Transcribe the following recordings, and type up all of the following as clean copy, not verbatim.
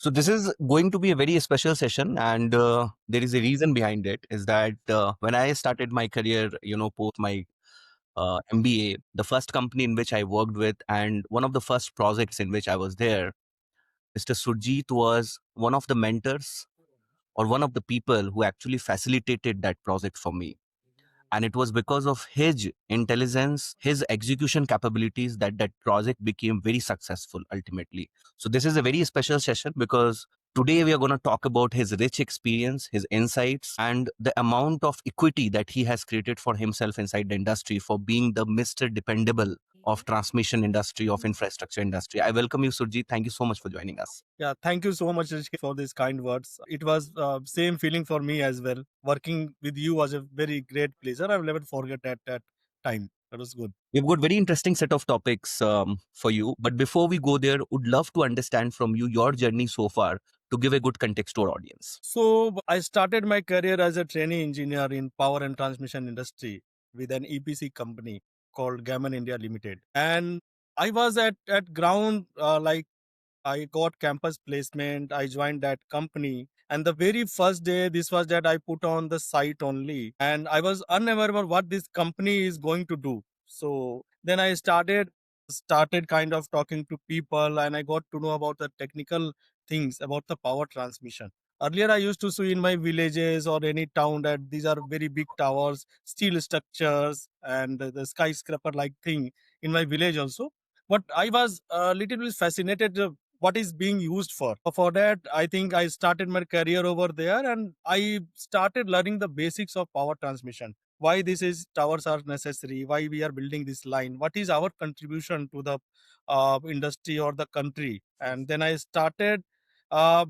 So this is going to be a very special session, and there is a reason behind it. Is that when I started my career, post my MBA, the first company in which I worked with, and one of the first projects in which I was there, Mr. Surjeet was one of the mentors or one of the people who actually facilitated that project for me. And it was because of his intelligence, his execution capabilities, that that project became very successful ultimately. So this is a very special session because today we are going to talk about his rich experience, his insights, and the amount of equity that he has created for himself inside the industry for being the Mr. Dependable of transmission industry, of infrastructure industry. I welcome you, Surjeet. Thank you so much for joining us. Yeah, thank you so much, Rishikesh, for these kind words. It was same feeling for me as well. Working with you was a very great pleasure. I will never forget that time. That was good. We've got very interesting set of topics for you. But before we go there, would love to understand from you your journey so far to give a good context to our audience. So I started my career as a trainee engineer in power and transmission industry with an EPC company called Gammon India Limited, and I was at ground like I got campus placement. I joined that company. And the very first day, this was that I put on the site only. And I was unaware about what this company is going to do. So then I started kind of talking to people, and I got to know about the technical things about the power transmission. Earlier, I used to see in my villages or any town that these are very big towers, steel structures, and the skyscraper like thing in my village also. But I was a little bit fascinated what is being used for. For that, I think I started my career over there, and I started learning the basics of power transmission. Why this is towers are necessary, why we are building this line, what is our contribution to the industry or the country. And then I started uh,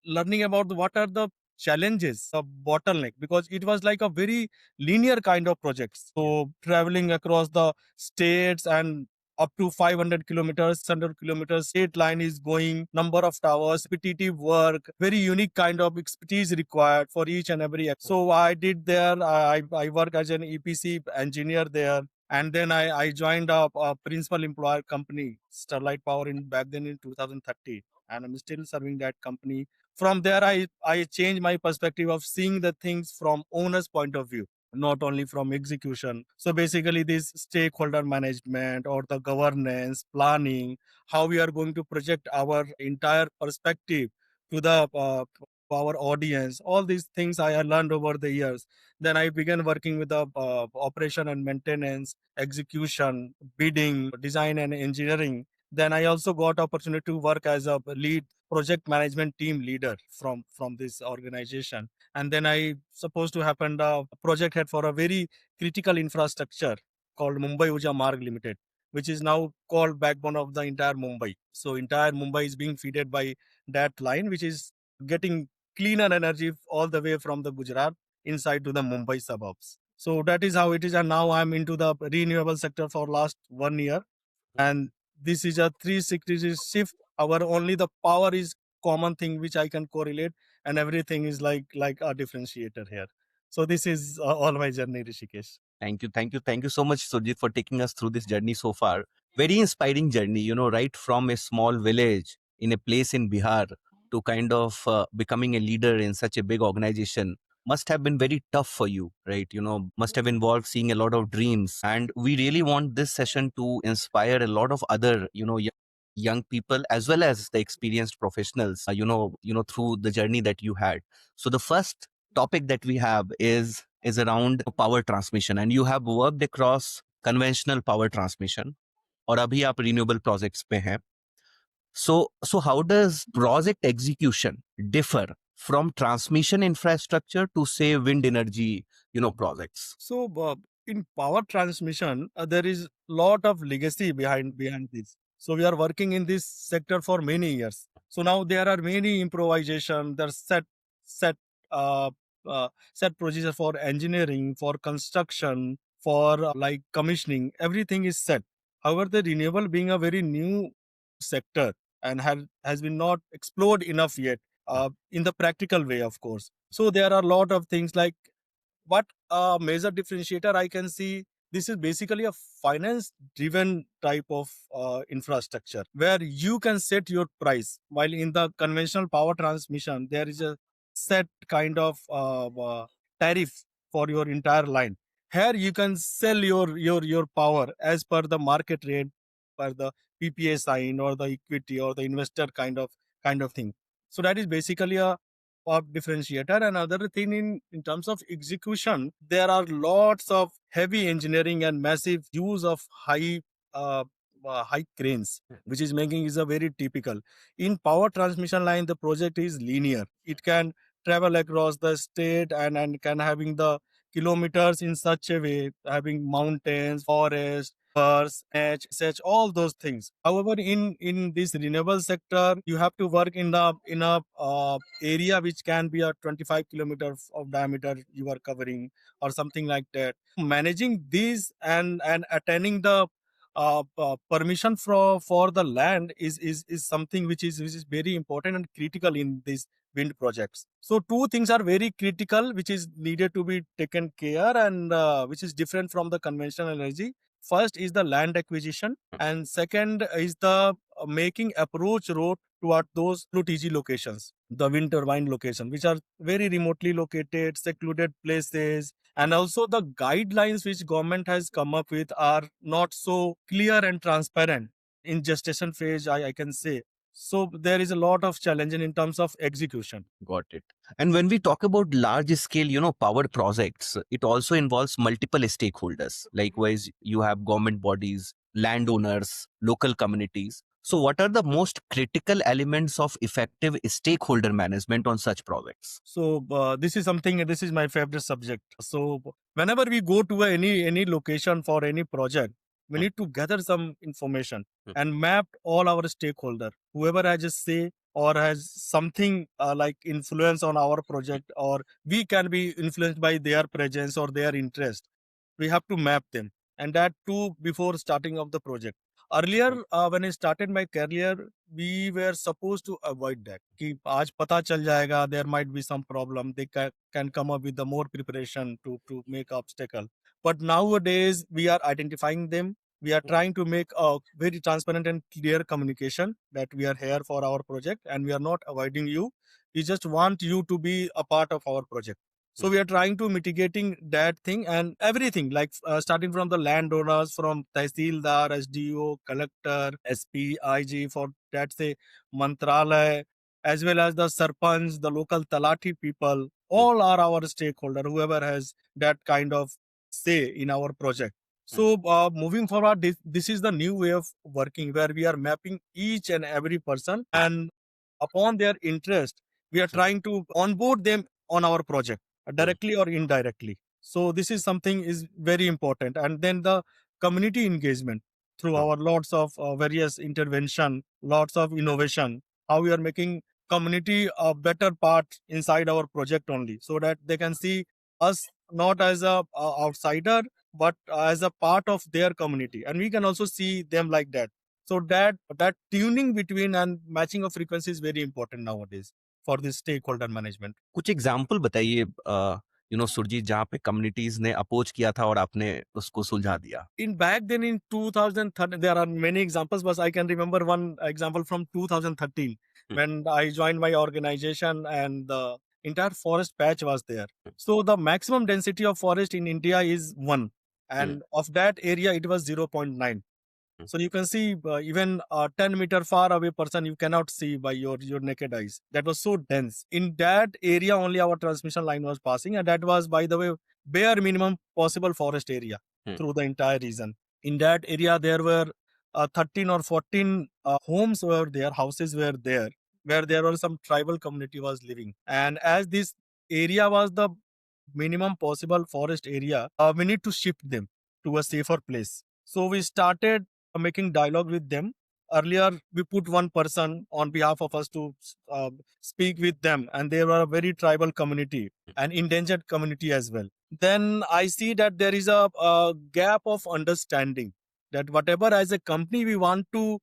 learning about what are the challenges of bottleneck, because it was like a very linear kind of projects. So traveling across the states and up to 500 kilometers, 600 kilometers, state line is going, number of towers, repetitive work, very unique kind of expertise required for each and every. So I did there, I work as an EPC engineer there. And then I joined a principal employer company, Starlight Power, in back then in 2030. And I'm still serving that company. From there, I changed my perspective of seeing the things from owner's point of view, not only from execution. So basically, this stakeholder management or the governance, planning, how we are going to project our entire perspective to the our audience, all these things I learned over the years. Then I began working with the operation and maintenance, execution, bidding, design and engineering. Then I also got opportunity to work as a lead project management team leader from this organization. And then I supposed to happen the project head for a very critical infrastructure called Mumbai Uja Marg Limited, which is now called backbone of the entire Mumbai. So entire Mumbai is being fed by that line, which is getting cleaner energy all the way from the Gujarat inside to the Mumbai suburbs. So that is how it is. And now I'm into the renewable sector for last 1 year. And this is a 360 shift. Our only the power is common thing which I can correlate, and everything is like a differentiator here. So this is all my journey, Rishikesh. Thank you so much, Surjit, for taking us through this journey so far. Very inspiring journey, right from a small village in a place in Bihar to kind of becoming a leader in such a big organization must have been very tough for you, right? Must have involved seeing a lot of dreams. And we really want this session to inspire a lot of other, young people as well as the experienced professionals, through the journey that you had. So the first topic that we have is around power transmission, and you have worked across conventional power transmission और अभी आप renewable projects पे हैं. So how does project execution differ from transmission infrastructure to say wind energy, projects? So in power transmission, there is lot of legacy behind this. So we are working in this sector for many years. So now there are many improvisation. There's set uh, set procedure for engineering, for construction, for like commissioning. Everything is set. However, the renewable being a very new sector and has been not explored enough yet in the practical way, of course. So there are a lot of things like what major differentiator I can see. This is basically a finance driven type of infrastructure where you can set your price. While in the conventional power transmission, there is a set kind of tariff for your entire line. Here you can sell your power as per the market rate, per the PPA sign or the equity or the investor kind of thing. So that is basically a differentiator. Another thing in terms of execution, there are lots of heavy engineering and massive use of high cranes, which is making is a very typical. In power transmission line, the project is linear. It can travel across the state and can having the kilometers in such a way, having mountains, forest, birds, edge, such all those things. However, in this renewable sector, you have to work in a area which can be a 25 kilometers of diameter you are covering or something like that. Managing these and attaining the permission for the land is something which is very important and critical in these wind projects. So two things are very critical which is needed to be taken care and which is different from the conventional energy. First is the land acquisition, and second is the making approach road toward those LTG locations, the wind turbine location, which are very remotely located, secluded places. And also the guidelines which government has come up with are not so clear and transparent in gestation phase, I can say. So there is a lot of challenge in terms of execution. Got it. And when we talk about large scale, power projects, it also involves multiple stakeholders. Likewise, you have government bodies, landowners, local communities. So, what are the most critical elements of effective stakeholder management on such projects? So this is something. This is my favorite subject. So whenever we go to any location for any project, we need to gather some information and map all our stakeholder. Whoever has a say or has something like influence on our project, or we can be influenced by their presence or their interest. We have to map them, and that too before starting of the project. Earlier, when I started my career, we were supposed to avoid that. कि आज पता चल जाएगा, there might be some problem. They can come up with the more preparation to make obstacle. But nowadays, we are identifying them. We are trying to make a very transparent and clear communication that we are here for our project and we are not avoiding you. We just want you to be a part of our project. So we are trying to mitigating that thing and everything, like starting from the landowners, from Tehsildar, SDO, collector, SP, IG, for that say Mantralaya, as well as the Sarpanch, the local Talati people, all are our stakeholder, whoever has that kind of say in our project. So moving forward, this is the new way of working where we are mapping each and every person, and upon their interest, we are trying to onboard them on our project directly or indirectly. So this is something is very important. And then the community engagement through our lots of various intervention, lots of innovation, how we are making community a better part inside our project only, so that they can see us not as a outsider but as a part of their community, and we can also see them like that. So that tuning between and matching of frequency is very important nowadays for this stakeholder management. कुछ example बताइए सुरजीत, जहाँ पे communities ने oppose किया था और आपने उसको सुलझा दिया. In back then in 2013, there are many examples, but I can remember one example from 2013 when I joined my organization and the entire forest patch was there. So the maximum density of forest in India is 1, and of that area it was 0.9. So you can see even a 10-meter far away person you cannot see by your naked eyes. That was so dense. In that area only our transmission line was passing, and that was, by the way, bare minimum possible forest area through the entire region. In that area there were 13 or 14 homes were there, houses were there, where there was some tribal community was living. And as this area was the minimum possible forest area, we need to shift them to a safer place. So we started making dialogue with them. Earlier, we put one person on behalf of us to speak with them, and they were a very tribal community and endangered community as well. Then I see that there is a gap of understanding that whatever as a company we want to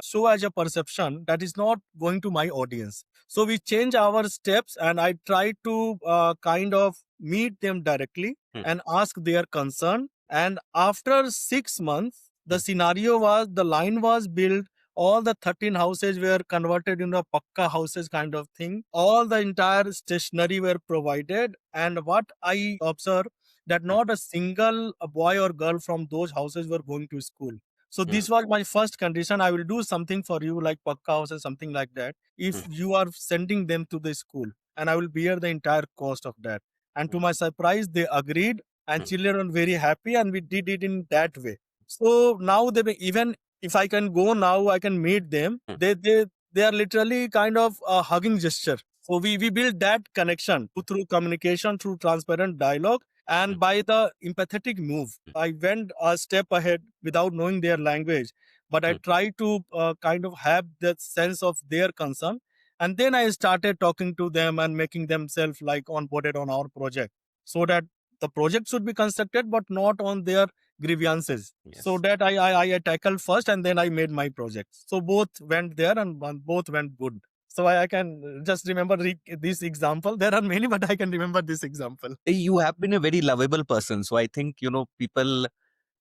show as a perception, that is not going to my audience. So we change our steps, and I try to kind of meet them directly and ask their concern And after 6 months, the scenario was the line was built. All the 13 houses were converted into a pakka houses kind of thing. All the entire stationery were provided. And what I observed that not a single boy or girl from those houses were going to school. So this was my first condition. I will do something for you like pakka house or something like that. If you are sending them to the school, and I will bear the entire cost of that. And to my surprise, they agreed, and children were very happy, and we did it in that way. So now even if I can go now, I can meet them. They are literally kind of a hugging gesture. So we build that connection through communication, through transparent dialogue, and by the empathetic move. I went a step ahead without knowing their language, but I tried to kind of have that sense of their concern. And then I started talking to them and making themselves like onboarded on our project, so that the project should be constructed, but not on their grievances. So that I tackled first, and then I made my project. So both went there, and both went good. So I can just remember this example. There are many, but I can remember this example. You have been a very lovable person, so I think people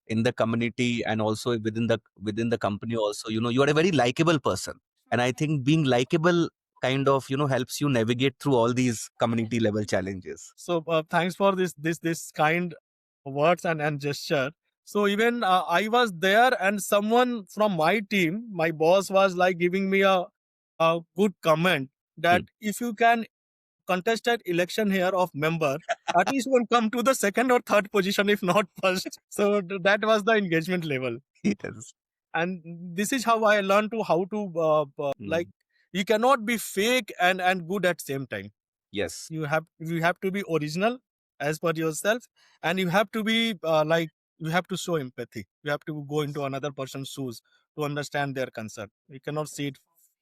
in the community and also within the company also, you are a very likable person, and I think being likable kind of helps you navigate through all these community level challenges. So thanks for this kind words and gesture. So even I was there, and someone from my team, my boss was like giving me a good comment that if you can contested election here of member, at least you will come to the second or third position, if not first. So that was the engagement level. Yes. And this is how I learned to how to like you cannot be fake and good at same time. Yes. You have to be original as per yourself, and you have to be you have to show empathy. You have to go into another person's shoes to understand their concern. You cannot see it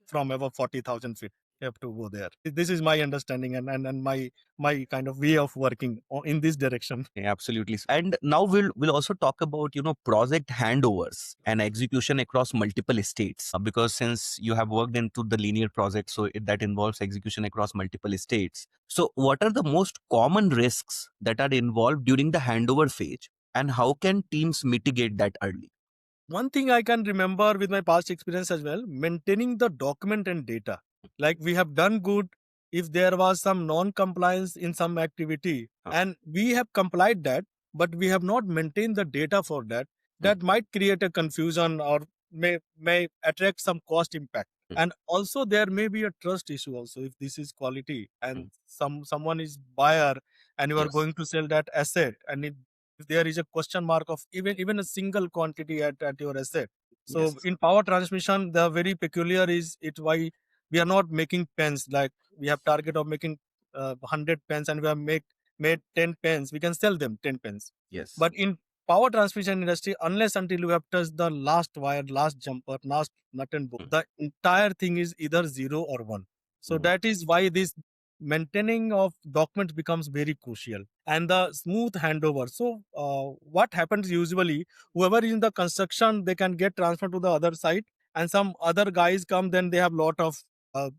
from above 40,000 feet. You have to go there. This is my understanding, and my kind of way of working in this direction. Yeah, absolutely. And now we'll also talk about project handovers and execution across multiple states, because since you have worked into the linear project, so that involves execution across multiple states. So what are the most common risks that are involved during the handover phase, and how can teams mitigate that early? One thing I can remember with my past experience as well, maintaining the document and data. Like we have done good if there was some non-compliance in some activity, and we have complied that, but we have not maintained the data for that. That might create a confusion, or may attract some cost impact. And also there may be a trust issue also if this is quality, and someone is buyer, and you are going to sell that asset, and if there is a question mark of even a single quantity at your asset. So in power transmission, the very peculiar is it why we are not making pens. Like we have target of making 100 pens, and we have made 10 pens. We can sell them 10 pens. But in power transmission industry, unless until you have touched the last wire, last jumper, last nut and bolt, the entire thing is either zero or one. So that is why this maintaining of documents becomes very crucial, and the smooth handover. So what happens usually, whoever is in the construction, they can get transferred to the other side, and some other guys come, then they have lot of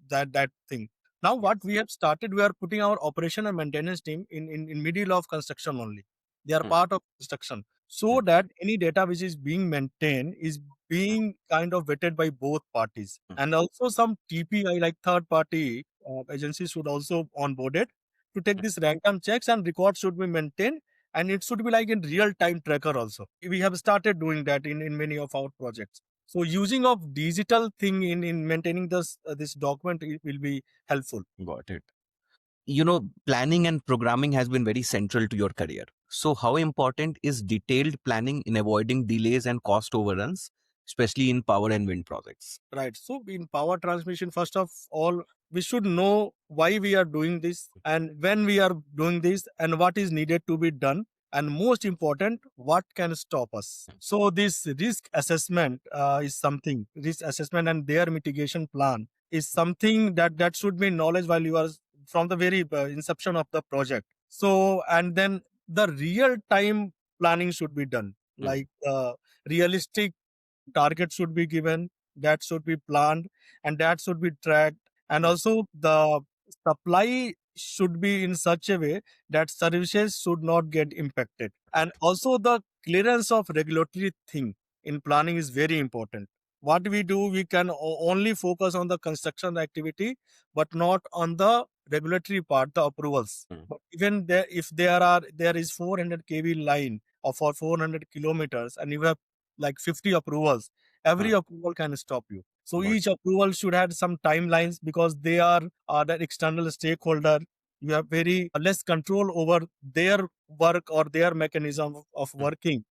that thing. Now what we have started, we are putting our operation and maintenance team in middle of construction only. They are part of construction, so that any data which is being maintained is being kind of vetted by both parties. And also some TPI, like third party agencies, should also onboarded to take these random checks, and records should be maintained, and it should be like in real time tracker also. We have started doing that in many of our projects. So using of digital thing in maintaining this document, it will be helpful. Got it. Planning and programming has been very central to your career. So how important is detailed planning in avoiding delays and cost overruns, especially in power and wind projects? Right. So in power transmission, first of all, we should know why we are doing this, and when we are doing this, and what is needed to be done. And most important, what can stop us. So this risk assessment is something, risk assessment and their mitigation plan is something that should be knowledge while you are from the very inception of the project. So, and then the real time planning should be done, like realistic target should be given, that should be planned, and that should be tracked. And also the supply should be in such a way that services should not get impacted. And also the clearance of regulatory thing in planning is very important. What we do, we can only focus on the construction activity, but not on the regulatory part, the approvals. But even there, if there is 400 kV line or for 400 kilometers, and you have like 50 approvals, every approval can stop you. So each approval should have some timelines, because they are that external stakeholder. You have very less control over their work or their mechanism of working.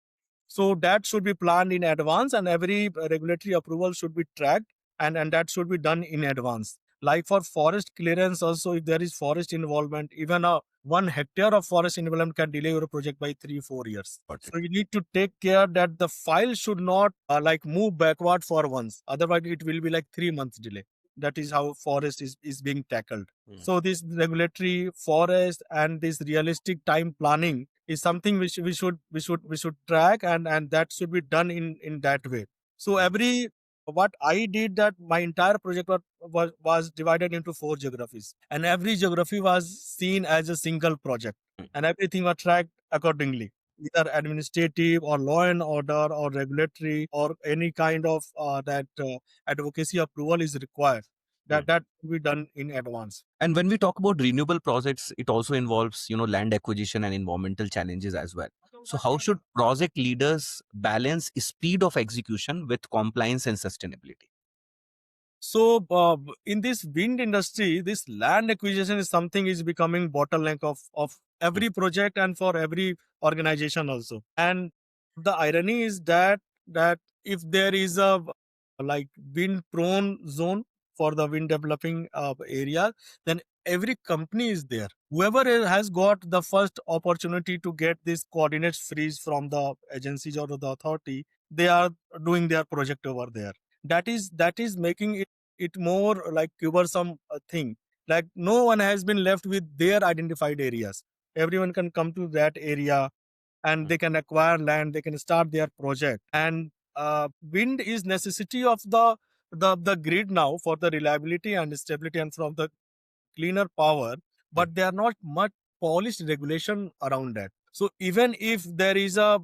So that should be planned in advance, and every regulatory approval should be tracked, and that should be done in advance. Like for forest clearance, also, if there is forest involvement, even a 1 hectare of forest involvement can delay your project by 3-4 years. So you need to take care that the file should not like move backward for once. Otherwise, it will be like 3 months delay. That is how forest is being tackled. So this regulatory forest and this realistic time planning is something which we should track, and that should be done in that way. So every what I did, that my entire project was divided into 4 geographies, and every geography was seen as a single project, and everything was tracked accordingly, either administrative or law and order or regulatory or any kind of that advocacy approval is required. That will be done in advance. And when we talk about renewable projects, it also involves, land acquisition and environmental challenges as well. So how should project leaders balance speed of execution with compliance and sustainability? So in this wind industry, this land acquisition is something is becoming bottleneck of every project and for every organization also. And the irony is that if there is a like wind prone zone for the wind developing area, then every company is there. Whoever has got the first opportunity to get this coordinates freeze from the agencies or the authority, they are doing their project over there. That is making it more like cumbersome thing. Like no one has been left with their identified areas. Everyone can come to that area, and they can acquire land. They can start their project. And wind is necessity of the grid now for the reliability and stability and from the cleaner power, but there are not much polished regulation around that. So even if there is a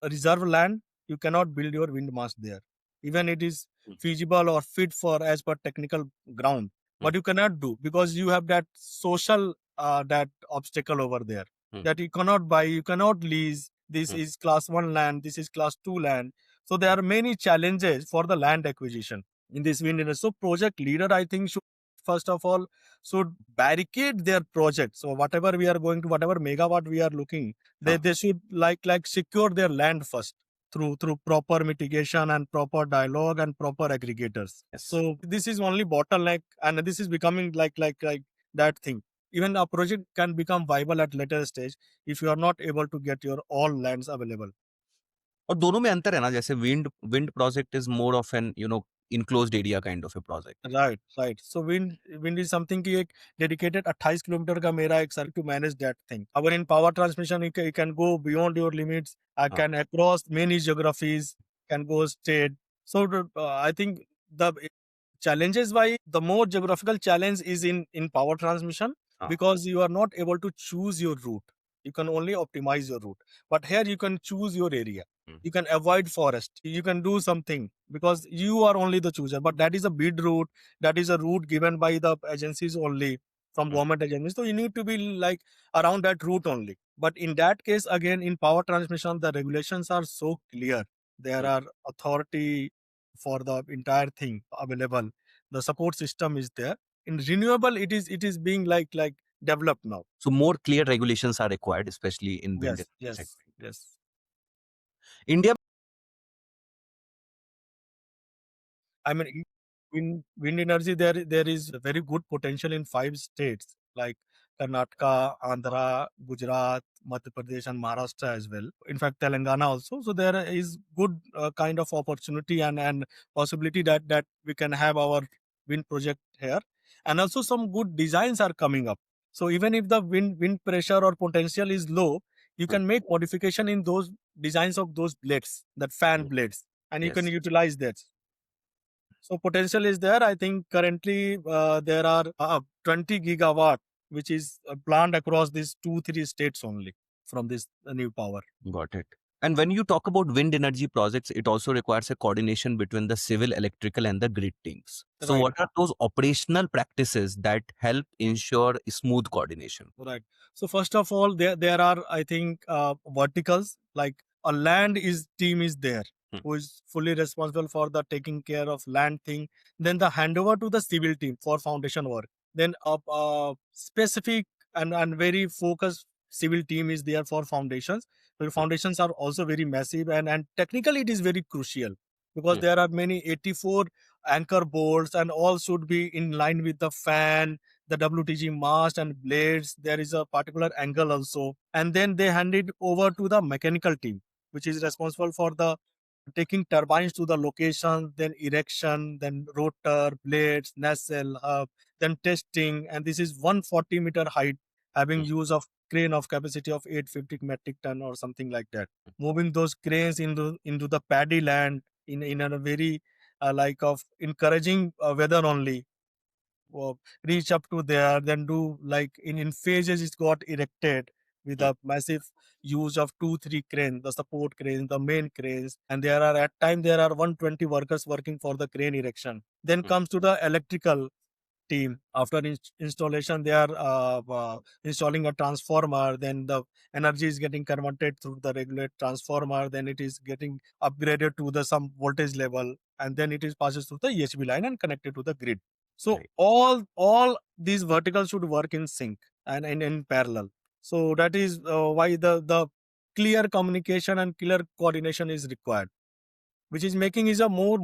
reserve land, you cannot build your wind mast there. Even it is feasible or fit for as per technical ground, but you cannot do, because you have that social that obstacle over there, that you cannot buy, you cannot lease. This is class 1 land, this is class 2 land. So there are many challenges for the land acquisition in this wind industry. So project leader, I think, should first of all should barricade their project. So whatever we are going to, whatever megawatt we are looking, they should like secure their land first through proper mitigation and proper dialogue and proper aggregators. Yes. So this is only bottleneck, and this is becoming like that thing. Even a project can become viable at later stage if you are not able to get your all lands available. और दोनों में अंतर है ना, जैसे wind project is more of an enclosed area kind of a project. Right. So wind is something कि एक dedicated 28 kilometre का मेरा एक circuit to manage that thing. Our in power transmission, you can go beyond your limits. I can across many geographies, can go straight. So I think the challenges why the more geographical challenge is in power transmission, because you are not able to choose your route. You can only optimize your route, but here you can choose your area. You can avoid forest, you can do something, because you are only the chooser. But that is a bid route, that is a route given by the agencies only, from government agencies. So you need to be like around that route only. But in that case, again, in power transmission, the regulations are so clear. There are authority for the entire thing available. The support system is there. In renewable, it is being like developed now. So more clear regulations are required, especially in wind segment. Yes. India. I mean, wind energy, there is a very good potential in 5 states like Karnataka, Andhra, Gujarat, Madhya Pradesh, and Maharashtra as well. In fact, Telangana also. So there is good kind of opportunity and possibility that we can have our wind project here, and also some good designs are coming up. So even if the wind pressure or potential is low, you can make modification in those designs of those blades, that fan blades, and you can utilize that. So potential is there. I think currently there are 20 gigawatt which is planned across these 2 3 states only from this new power. Got it. And when you talk about wind energy projects, it also requires a coordination between the civil, electrical, and the grid teams. So, Right. what are those operational practices that help ensure smooth coordination? Right. So first of all, there are, I think, verticals, like a land is team is there Hmm. who is fully responsible for the taking care of land thing. Then the handover to the civil team for foundation work. Then a specific and very focused civil team is there for foundations. The foundations are also very massive, and technically it is very crucial because Hmm. there are many 84 anchor bolts and all should be in line with the fan, the WTG mast and blades. There is a particular angle also. And then they hand it over to the mechanical team, which is responsible for the taking turbines to the location, then erection, then rotor, blades, nacelle, hub, then testing. And this is 140-meter height, having use of crane of capacity of 850 metric ton or something like that. Moving those cranes into the paddy land in a very like of encouraging weather only, reach up to there, then do like in phases it got erected with Hmm. a massive use of 2 3 cranes, the support cranes, the main cranes, and there are at time there are 120 workers working for the crane erection. Then Hmm. comes to the electrical team. After installation, they are installing a transformer. Then the energy is getting converted through the regulated transformer. Then it is getting upgraded to the some voltage level, and then it is passes through the EHV line and connected to the grid. So Right. all these verticals should work in sync and in parallel. So that is why the clear communication and clear coordination is required, which is making is a more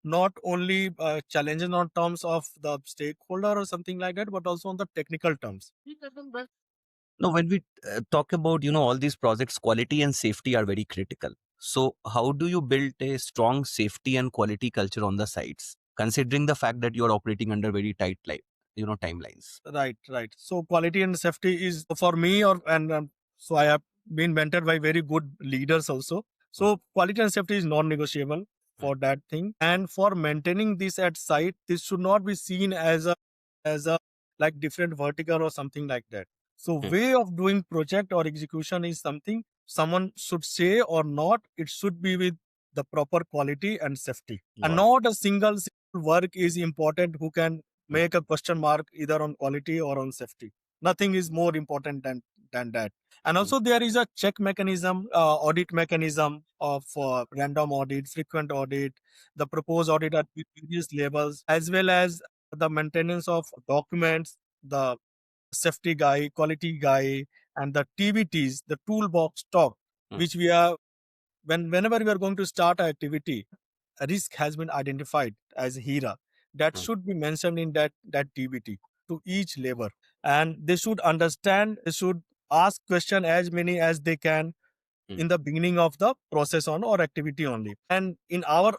not only challenges on terms of the stakeholder or something like that, but also on the technical terms. Now, when we talk about, all these projects, quality and safety are very critical. So, how do you build a strong safety and quality culture on the sites, considering the fact that you are operating under very tight, timelines? Right. So quality and safety is for me, or and so I have been mentored by very good leaders also. Mm. So quality and safety is non-negotiable Mm. for that thing, and for maintaining this at site, this should not be seen as a like different vertical or something like that. So Mm. way of doing project or execution is something someone should say or not. It should be with the proper quality and safety, and Got it. not a single work is important who can Mm. make a question mark either on quality or on safety. Nothing is more important than that. And Mm. also there is a check mechanism, audit mechanism of random audit, frequent audit, the proposed audit at various levels, as well as the maintenance of documents, the safety guy, quality guy, and the TBTs, the toolbox talk, Mm. which we are whenever we are going to start an activity, a risk has been identified as HERA that Mm. should be mentioned in that TBT to each labor, and they should understand. They should ask question as many as they can Mm. in the beginning of the process on or activity only. And in our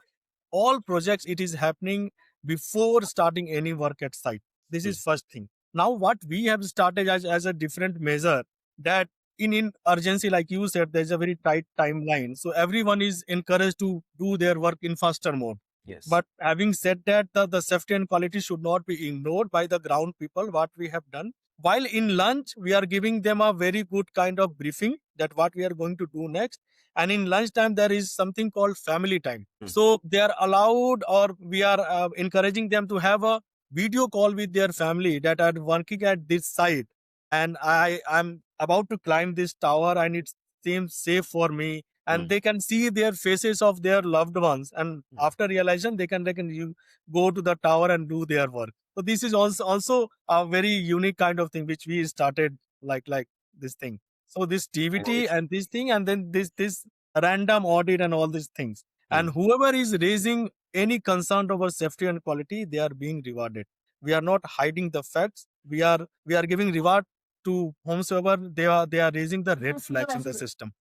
all projects, it is happening before starting any work at site. This Mm. is first thing. Now what we have started as a different measure, that in urgency, like you said, there's a very tight timeline, so everyone is encouraged to do their work in faster mode. Yes. But having said that, the safety and quality should not be ignored by the ground people. What we have done, while in lunch we are giving them a very good kind of briefing that what we are going to do next. And in lunchtime there is something called family time. Mm. So they are allowed, or we are encouraging them to have a video call with their family that are working at this site, and I'm about to climb this tower and it seems safe for me, and Mm. they can see their faces of their loved ones, and Mm. after realization they can you go to the tower and do their work. So this is also a very unique kind of thing which we started, like this thing. So this TVT Nice. and this thing, and then this random audit and all these things. And Mm. whoever is raising any concern over safety and quality, they are being rewarded. We are not hiding the facts. We are giving reward to whomsoever they are raising the red flags in the system.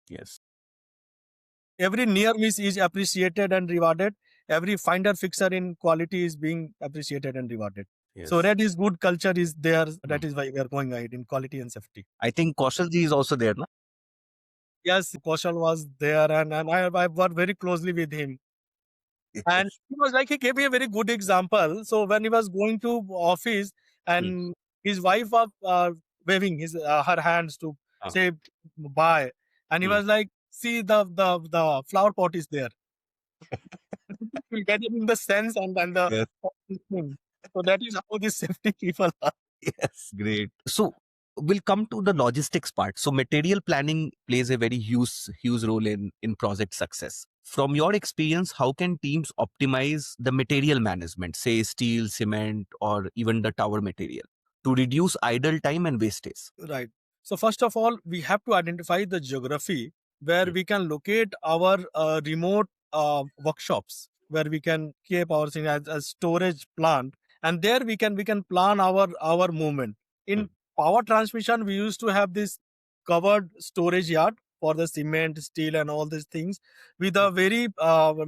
Yes. Every near miss is appreciated and rewarded. Every finder fixer in quality is being appreciated and rewarded. So Yes. that is good culture is there. Mm. That is why we are going ahead in quality and safety. I think Kaushalji is also there, na? Yes, Kaushal was there, and I worked very closely with him. And Yes. he was like, he gave me a very good example. So when he was going to office Hmm. and his wife was waving her hands to Ah. say bye, and he Hmm. was like, see the flower pot is there. Will get it in the sense and the Yes. thing. So that is how these safety people are. Yes, great. So we'll come to the logistics part. So material planning plays a very huge role in project success. From your experience, how can teams optimize the material management, say steel, cement, or even the tower material, to reduce idle time and wastage? Right. So first of all, we have to identify the geography where Mm, we can locate our remote workshops where we can keep our thing as a storage plant, and there we can plan our movement. mm, In power transmission, we used to have this covered storage yard for the cement, steel, and all these things with mm, a very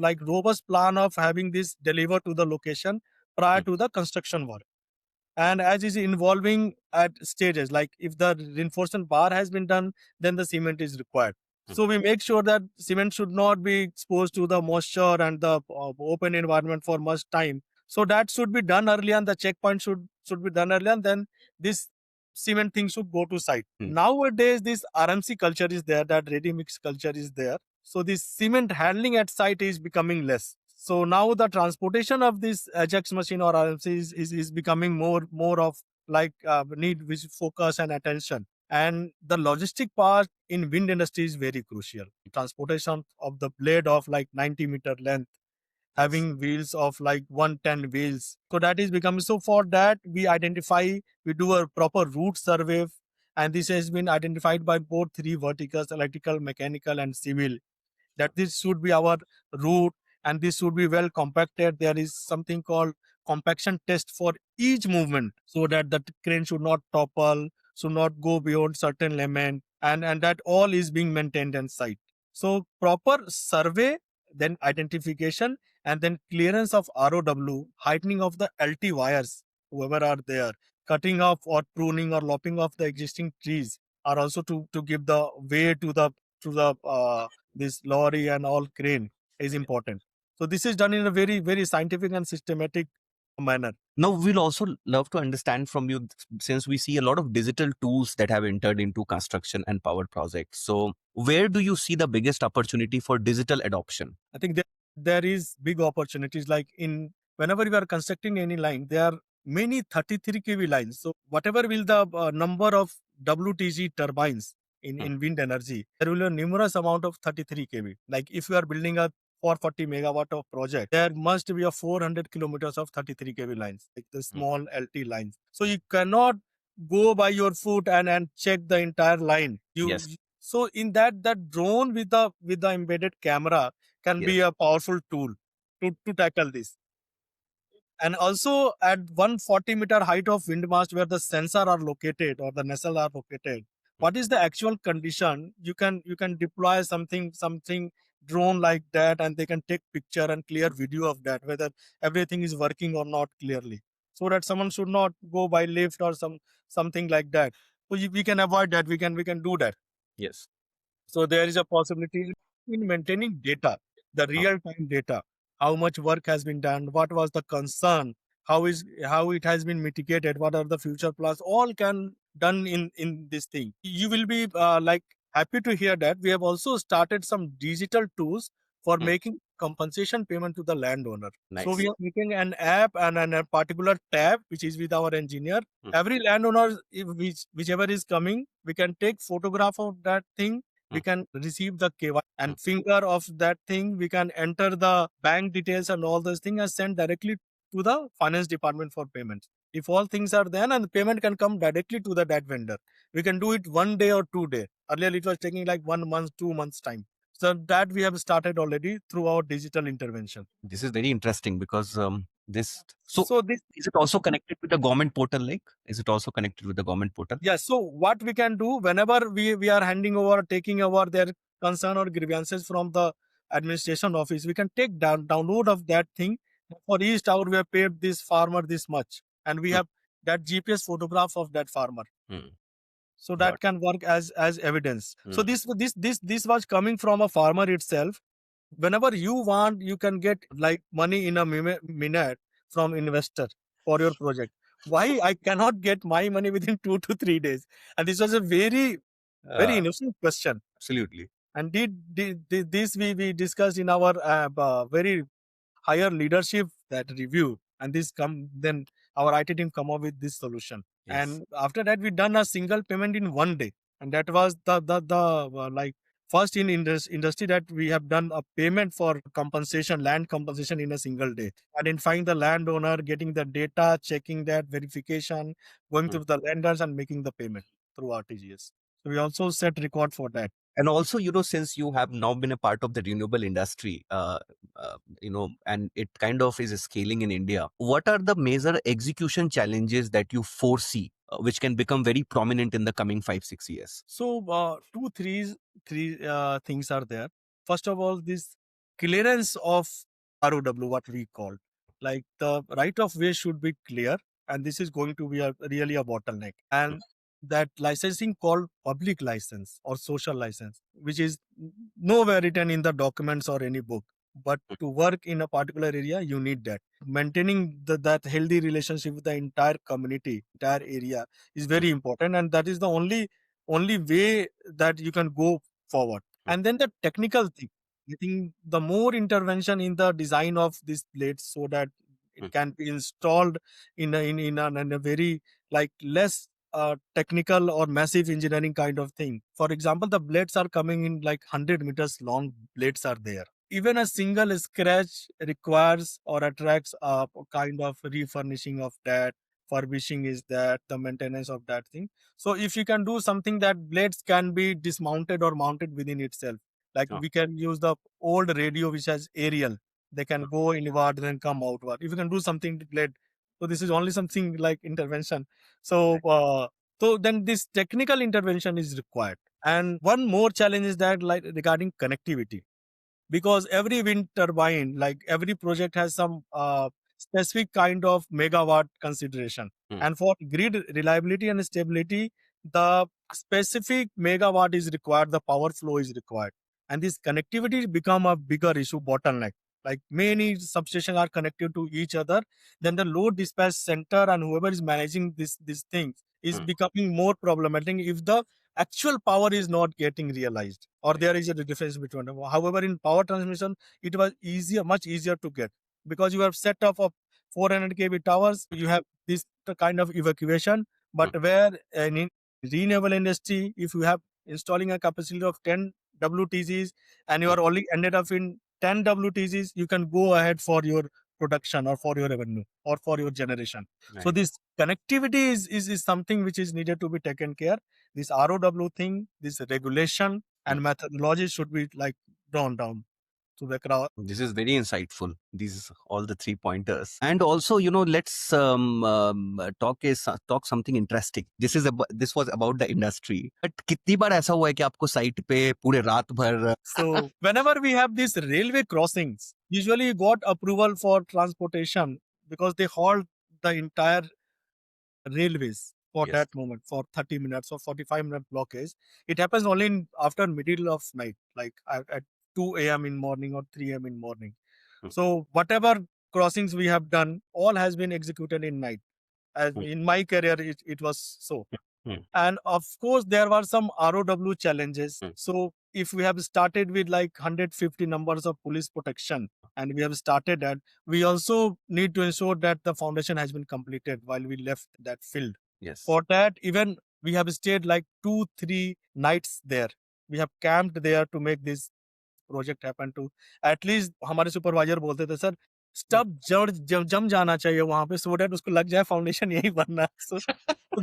like robust plan of having this delivered to the location prior mm, to the construction work. And as is involving at stages, like if the reinforcement bar has been done, then the cement is required. mm, So we make sure that cement should not be exposed to the moisture and the open environment for much time. So that should be done early, and the checkpoint should be done early, and then this cement thing should go to site. mm. Nowadays this RMC culture is there, that ready mix culture is there, so this cement handling at site is becoming less. So now the transportation of this Ajax machine or RMC is becoming more of like need which focus and attention. And the logistic part in wind industry is very crucial. Transportation of the blade of like 90-meter length, Yes. having wheels of like 110 wheels. So that is becoming, so for that we do a proper route survey, and this has been identified by both three verticals: electrical, mechanical, and civil, that this should be our route, and this should be well compacted. There is something called compaction test for each movement, so that the crane should not topple, should not go beyond certain limit, and that all is being maintained on site. So proper survey, then identification, and then clearance of ROW, heightening of the LT wires, whoever are there, cutting off or pruning or lopping off the existing trees are also to give the way to the this lorry and all crane is important. So this is done in a very scientific and systematic manner. Now, we'll also love to understand from you, since we see a lot of digital tools that have entered into construction and power projects. So, where do you see the biggest opportunity for digital adoption? I think there is big opportunities, like in whenever you are constructing any line, there are many 33 kV lines. So whatever will the number of WTG turbines Hmm. in wind energy, there will be a numerous amount of 33 kV. Like if you are building a 440 megawatt of project, there must be a 400 kilometers of 33 kV lines, like the Hmm. small LT lines. So you cannot go by your foot and check the entire line. Yes. So in that drone with the embedded camera can Yes. be a powerful tool to tackle this. And also at 140-meter height of wind mast where the sensor are located or the nacelle are located, Hmm. what is the actual condition? You can deploy something drone like that, and they can take picture and clear video of that, whether everything is working or not clearly, so that someone should not go by lift or something like that. So we can avoid that. We can do that. Yes. So there is a possibility in maintaining data, the Uh, real time data, how much work has been done, what was the concern, how it has been mitigated, what are the future plans, all can done in this thing. You will be like happy to hear that we have also started some digital tools for hmm. making compensation payment to the landowner. So we Nice. are making an app and a particular tab which is with our engineer. Hmm. Every landowner, whichever is coming, we can take photograph of that thing, Hmm. we can receive the KY Hmm. and finger of that thing. We can enter the bank details and all those things and send directly to the finance department for payments. If all things are there and the payment can come directly to the that vendor, we can do it 1 day or 2 day. Earlier it was taking like 1 month, 2 months time. So that we have started already through our digital intervention. This is very interesting because this. So, So this is it also connected with the government portal? Like, is it also connected with the government portal? Yeah. So what we can do whenever we are handing over, taking over their concern or grievances from the administration office, we can take download of that thing. For each tower, we have paid this farmer this much, and we Hmm. have that GPS photograph of that farmer. Hmm. So Got that can work as evidence. So it. this was coming from a farmer itself. Whenever you want, you can get like money in a minute from investor for your project. Why I cannot get my money within 2 to 3 days? And this was a very Uh, innocent question. absolutely. And this we discussed in our very higher leadership that review, and this come then our IT team come up with this solution. Yes. And after that we done a single payment in one day, and that was the like first in industry that we have done a payment for compensation, land compensation, in a single day. Identifying the landowner, getting the data, checking that verification, going Mm. through the lenders and making the payment through RTGS. So we also set record for that. And also, since you have now been a part of the renewable industry, and it kind of is scaling in India, what are the major execution challenges that you foresee, which can become very prominent in the coming 5 6 years? So three things are there. First of all, this clearance of ROW, what we call, like the right of way should be clear, and this is going to be really a bottleneck. And that licensing called public license or social license, which is nowhere written in the documents or any book. But to work in a particular area, you need that. Maintaining that healthy relationship with the entire community, entire area is very important, and that is the only way that you can go forward. And then the technical thing, I think the more intervention in the design of these plates so that it can be installed in a very like less technical or massive engineering kind of thing. For example, the blades are coming in like 100 meters long blades are there. Even a single scratch requires or attracts a kind of refurnishing of that, furbishing is that, the maintenance of that thing. So if you can do something that blades can be dismounted or mounted within itself, like Oh, we can use the old radio which has aerial, they can go inward then come outward. If you can do something to blade, so this is only something like intervention. So so then this technical intervention is required. And one more challenge is that like regarding connectivity, because every wind turbine, like every project has some specific kind of megawatt consideration. mm, And for grid reliability and stability, the specific megawatt is required, the power flow is required. And this connectivity become a bigger issue, bottleneck. Like many substations are connected to each other, then the load dispatch center and whoever is managing this thing is mm, becoming more problematic if the actual power is not getting realized, or right. there is a difference between them. However, in power transmission, it was easier, much easier to get, because you have set up of 400 kV towers, you have this kind of evacuation. Mm, But where in renewable industry, if you have installing a capacity of 10 WTCs and you mm, are only ended up in 10 WTCs, you can go ahead for your production or for your revenue or for your generation. So right. this connectivity is something which is needed to be taken care. This ROW thing, this regulation Mm. and methodology should be like drawn down to the crowd. This is very insightful. These all the 3 pointers. And also, let's talk something interesting. This was about the industry. But कितनी बार ऐसा हुआ है कि आपको site पे पूरे रात भर So whenever we have these railway crossings, usually you got approval for transportation because they halt the entire railways for yes. that moment for 30 minutes or 45-minute blockage. It happens only after middle of night, like at 2 a.m. in morning or 3 a.m. in morning. Mm, So whatever crossings we have done, all has been executed in night. As mm, in my career, it was so. mm, And of course, there were some ROW challenges. mm. So if we have started with like 150 numbers of police protection, and we have started that, we also need to ensure that the foundation has been completed while we left that field. Yes. For that, even we have stayed like 2 3 nights there. We have camped there to make this project happen to at least हमारे supervisor बोलते थे sir stub जम जाना चाहिए वहां पे so that उसको लग जाए फाउंडेशन यही बनना है सो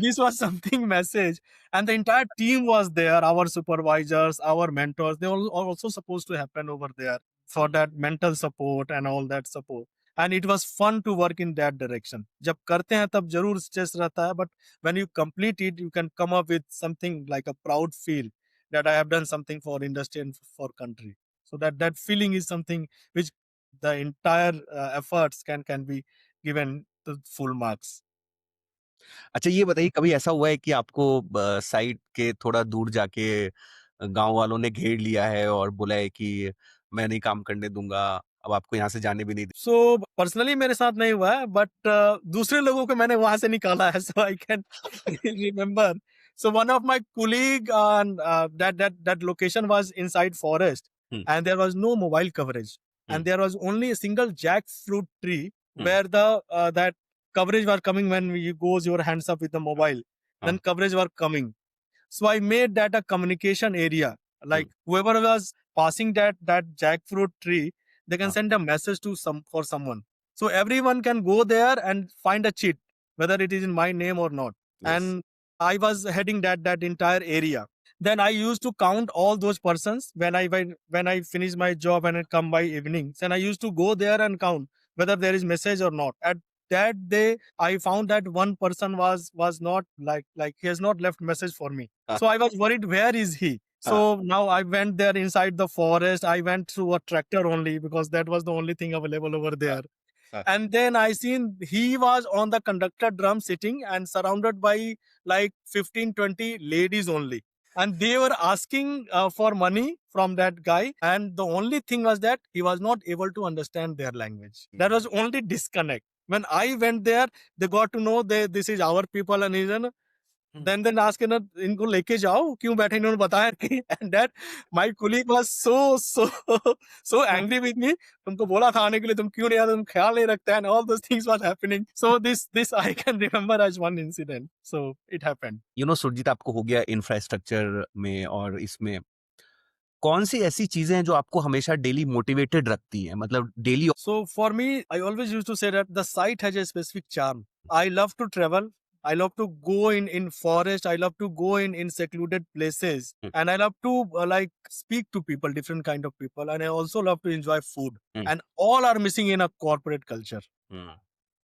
this was something message, and the entire team was there, our supervisors, our mentors, they all also supposed to happen over there for that mental support and all that support. And it was fun to work in that direction. जब करते हैं तब जरूर stress रहता है, but when you complete it, you can come up with something like a proud feel that I have done something for industry and for country. So that feeling is something which the entire efforts can be given the full marks. अच्छा, ये बताइए, कभी ऐसा हुआ है कि आपको site के थोड़ा दूर जाके गांव वालों ने घेर लिया है और बोला है कि मैं नहीं काम करने दूंगा, अब आपको यहाँ से जाने भी नहीं दे। सो पर्सनली मेरे साथ नहीं हुआ है, बट दूसरे लोगों को मैंने वहां से निकाला है, so I can remember. So one of my colleague, that location was inside forest, hmm, and there was no mobile coverage, hmm, and there was only a single jackfruit tree hmm, where the that coverage were coming when you goes your hands up with the mobile, हाँ, then coverage were coming. So I made that a communication area. Hmm, Like whoever was passing that jackfruit tree, they can हाँ, send a message to someone. So everyone can go there and find a cheat, whether it is in my name or not. yes, And I was heading that entire area. Then I used to count all those persons when I finish my job and I come by evenings. And I used to go there and count whether there is message or not. At that day, I found that one person was not like he has not left message for me. हाँ, So I was worried, where is he? हाँ, So now I went there inside the forest. I went through a tractor only because that was the only thing available over हाँ, there. हाँ, And then I seen he was on the conductor drum sitting and surrounded by like 15-20 ladies only. And they were asking for money from that guy. And the only thing was that he was not able to understand their language. That was only disconnect. When I went there, they got to know this is our people and he's an. Then ask ना इनको लेके जाओ क्यों बैठे इन्होंने बताया कि and that my colleague was so angry with me. तुमको बोला था आने के लिए तुम क्यों नहीं आते तुम ख्याल नहीं रखते and all those things was happening. So this I can remember as one incident. So it happened. Surjit आपको हो गया इंफ्रास्ट्रक्चर में और इसमें कौन सी ऐसी चीजें हैं जो आपको हमेशा डेली मोटिवेटेड रखती हैं, मतलब daily? So for me, I always used to say that the site has a specific charm. I love to travel. I love to go in forest. I love to go in secluded places, and I love to like speak to people, different kind of people, and I also love to enjoy food. And all are missing in a corporate culture.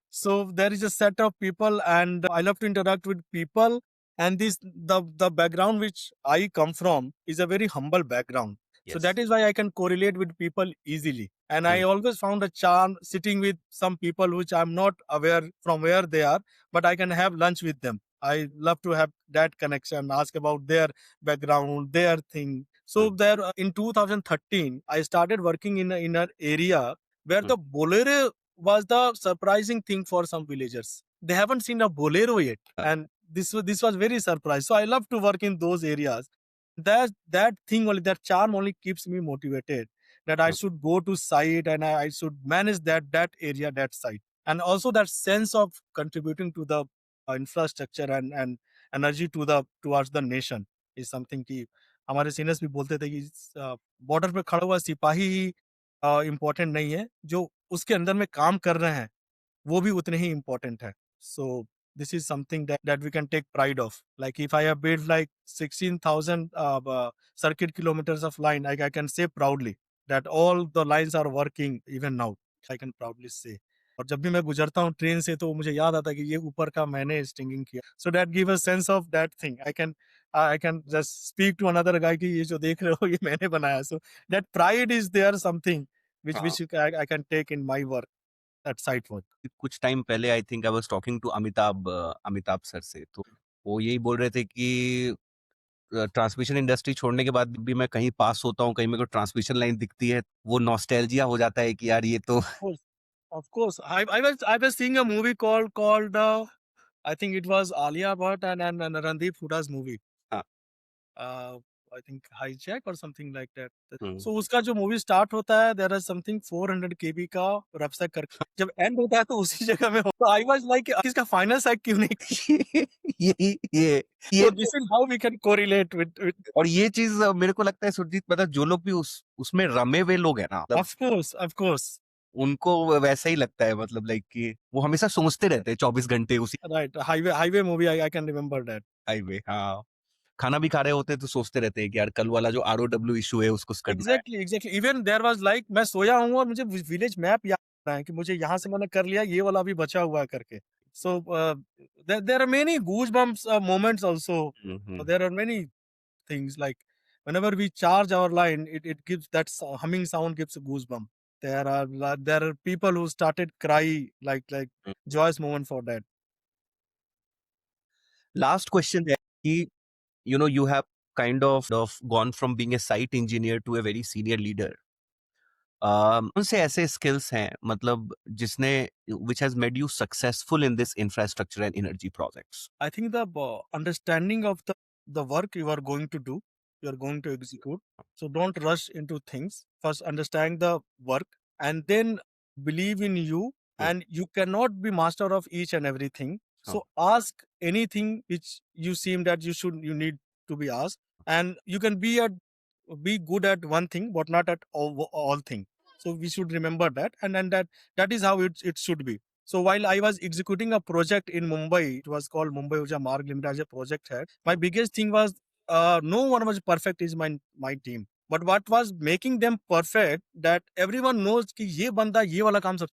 So there is a set of people, and I love to interact with people. And the background which I come from is a very humble background. So that is why I can correlate with people easily. And I always found a charm sitting with some people which I'm not aware from where they are, but I can have lunch with them. I love to have that connection, ask about their background, their thing. So there in 2013, I started working in an area where the Bolero was the surprising thing for some villagers. They haven't seen a bolero yet, and this was very surprised. So I love to work in those areas. That thing only, that charm only keeps me motivated. That I should go to site and I should manage that area, that site, and also that sense of contributing to the infrastructure and energy towards the nation is something कि हमारे seniors भी बोलते थे कि border पे खड़ा हुआ सिपाही ही इम्पोर्टेंट नहीं है, जो उसके अंदर में काम कर रहे हैं वो भी उतने ही इम्पोर्टेंट है. सो this is something that we can take pride of. Like if I have built like 16,000 circuit kilometers of line, I can say proudly that all the lines are working even now. I can proudly say. और जब भी मैं गुजरता हूँ train से तो मुझे याद आता है कि ये ऊपर का मैंने स्टिंगिंग किया. So that give a sense of that thing. I can just speak to another guy कि ये जो देख रहे हो ये मैंने बनाया. So that pride is there something which I can take in my work at site work. कुछ टाइम पहले I think I was talking to Amitabh sir से, तो वो यही बोल रहे थे कि ट्रांसमिशन इंडस्ट्री छोड़ने के बाद भी मैं कहीं पास होता हूँ, कहीं मेरे को ट्रांसमिशन लाइन दिखती है, वो नॉस्टैल्जिया हो जाता है कि यार ये तो Of course. I was seeing a movie called I think it was Alia Bhatt and Randeep Huda's movie. हाँ, Uh, I think Hijack or something like that. Hmm. So उसका जो मूवी स्टार्ट होता है there is something 400 kb का रफसेक कर जब and होता है तो उसी जगह में होता. I was like इसका फाइनल साइड क्यों नहीं. यही ये So this is how we can correlate with. और ये चीज मेरे को लगता है सुरजीत, मतलब जो लोग भी उसमें रमे हुए लोग हैं ना, मतलब Of course. उनको वैसा ही लगता है, मतलब लाइक कि वो हमेशा सोचते रहते हैं 24 घंटे उसी Right. Highway movie. I can remember that. Highway. हाँ, खाना भी खा रहे होते हैं तो सोचते रहते हैं कि यार कल वाला जो ROW इशू है उसको करना है। Exactly even there was like मैं सोया हूँ और मुझे विलेज मैप याद आ रहा है कि मुझे यहाँ से मैंने कर लिया ये वाला भी बचा हुआ है करके. So there are many goose bumps moments also. Hmm. There are many things like whenever we charge our line it gives that humming sound gives a goosebump. There are people who started cry like joyous moment for that. Last question है कि you have kind of gone from being a site engineer to a very senior leader. कौन से ऐसे skills हैं मतलब जिसने which has made you successful in this infrastructure and energy projects? I think the understanding of the work you are going to do, you are going to execute. So don't rush into things. First, understand the work, and then believe in you. Hmm. And you cannot be master of each and everything. Oh, So ask anything which you seem that you need to be asked, and you can be good at one thing, but not at all thing. So we should remember that, and then that is how it should be. So while I was executing a project in Mumbai, it was called Mumbai Urja Marg Limited as a project head. My biggest thing was no one was perfect is my team. But what was making them perfect that everyone knows कि ये बंदा ये वाला काम सब,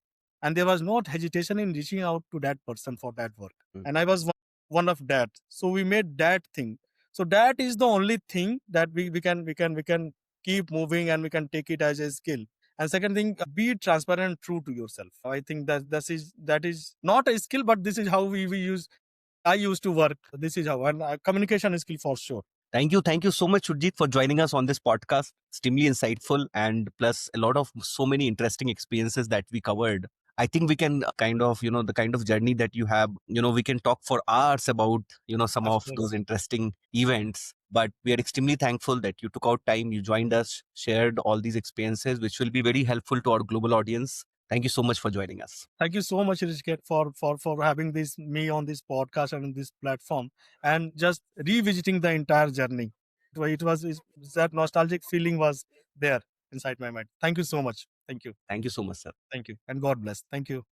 and there was no hesitation in reaching out to that person for that work. mm. And I was one of that. So we made that thing. So that is the only thing that we can keep moving, and we can take it as a skill. And second thing, be transparent and true to yourself. I think that is not a skill, but this is how we use. I used to work. This is how, and communication skill for sure. Thank you so much, Surjeet, for joining us on this podcast. Extremely insightful, and plus a lot of so many interesting experiences that we covered. I think we can kind of, the kind of journey that you have, we can talk for hours about, some Of of those course. interesting events. But we are extremely thankful that you took out time, you joined us, shared all these experiences, which will be very helpful to our global audience. Thank you so much for joining us. Thank you so much, Rishikesh, for having this me on this podcast and this platform, and just revisiting the entire journey. That nostalgic feeling was there inside my mind. Thank you so much. Thank you. Thank you so much, sir. Thank you. And God bless. Thank you.